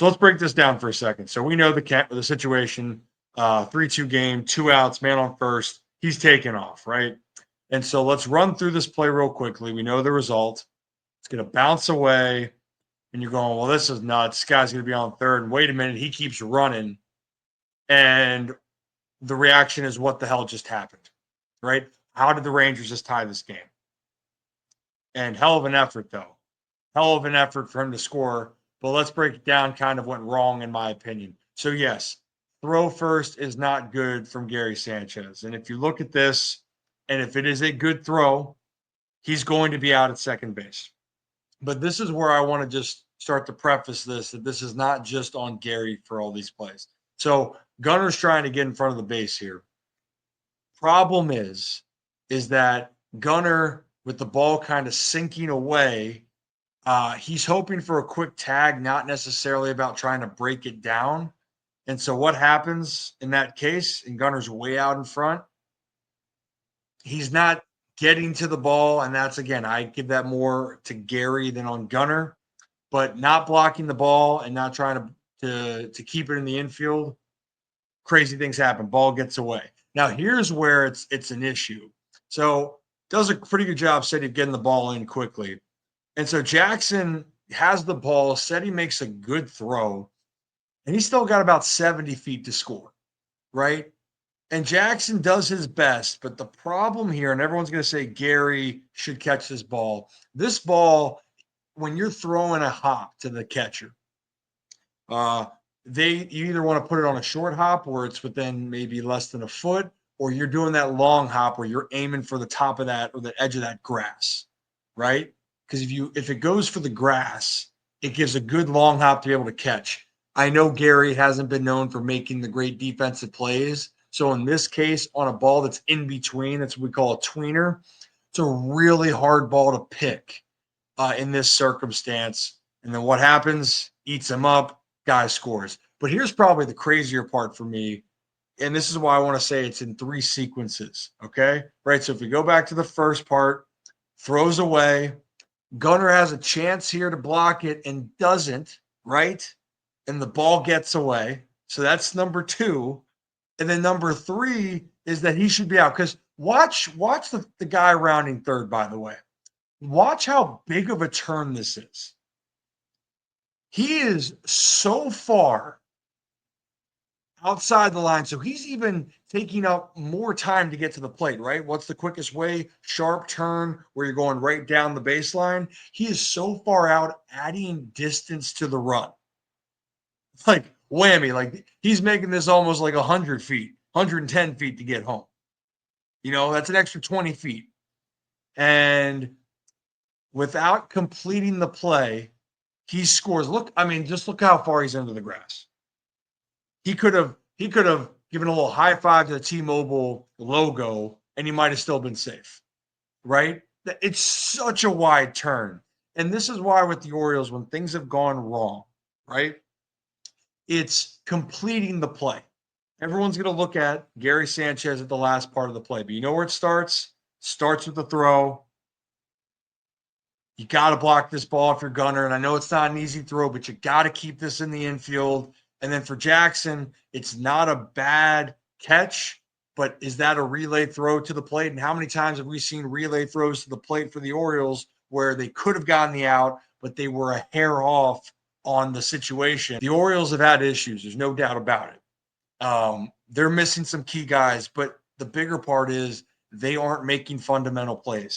So let's break this down for a second. So we know the situation, 3-2 game, 2 outs, man on first. He's taken off, right? And so let's run through this play real quickly. We know the result. It's going to bounce away. And you're going, well, this is nuts. This guy's going to be on third. And wait a minute, he keeps running. And the reaction is, what the hell just happened, right? How did the Rangers just tie this game? And hell of an effort, though. Hell of an effort for him to score. But let's break it down, kind of went wrong, in my opinion. So, yes, throw first is not good from Gary Sanchez. And if you look at this, and if it is a good throw, he's going to be out at second base. But this is where I want to just start to preface this, that this is not just on Gary for all these plays. So Gunner's trying to get in front of the base here. Problem is that Gunner, with the ball kind of sinking away, he's hoping for a quick tag, not necessarily about trying to break it down. And so what happens in that case, and Gunner's way out in front, he's not getting to the ball. And that's, again, I give that more to Gary than on Gunner, but not blocking the ball and not trying to keep it in the infield. Crazy things happen. Ball gets away. Now, here's where it's an issue. So does a pretty good job, Said, of getting the ball in quickly. And so Jackson has the ball, said he makes a good throw, and he's still got about 70 feet to score, right? And Jackson does his best, but the problem here, and everyone's going to say Gary should catch this ball. This ball, when you're throwing a hop to the catcher, you either want to put it on a short hop where it's within maybe less than a foot, or you're doing that long hop where you're aiming for the top of that or the edge of that grass, right? Because if it goes for the grass, it gives a good long hop to be able to catch. I know Gary hasn't been known for making the great defensive plays. So in this case, on a ball that's in between, that's what we call a tweener, it's a really hard ball to pick in this circumstance. And then what happens? Eats him up, guy scores. But here's probably the crazier part for me. And this is why I want to say it's in 3 sequences. Okay. Right. So if we go back to the first part, throws away, Gunner has a chance here to block it and doesn't, right? And the ball gets away. So that's number 2. And then number 3 is that he should be out. Because watch the guy rounding third, by the way. Watch how big of a turn this is. He is so far outside the line. So he's even taking up more time to get to the plate, right? What's the quickest way? Sharp turn where you're going right down the baseline. He is so far out, adding distance to the run. Like whammy. Like he's making this almost like 100 feet, 110 feet to get home. That's an extra 20 feet. And without completing the play, he scores. Just look how far he's into the grass. He could have given a little high five to the T-Mobile logo, and he might have still been safe, right? It's such a wide turn. And this is why with the Orioles, when things have gone wrong, right, it's completing the play. Everyone's going to look at Gary Sanchez at the last part of the play, but you know where it starts? Starts with the throw. You got to block this ball if you're Gunner, and I know it's not an easy throw, but you got to keep this in the infield. And then for Jackson, it's not a bad catch, but is that a relay throw to the plate? And how many times have we seen relay throws to the plate for the Orioles where they could have gotten the out, but they were a hair off on the situation? The Orioles have had issues. There's no doubt about it. They're missing some key guys, but the bigger part is they aren't making fundamental plays.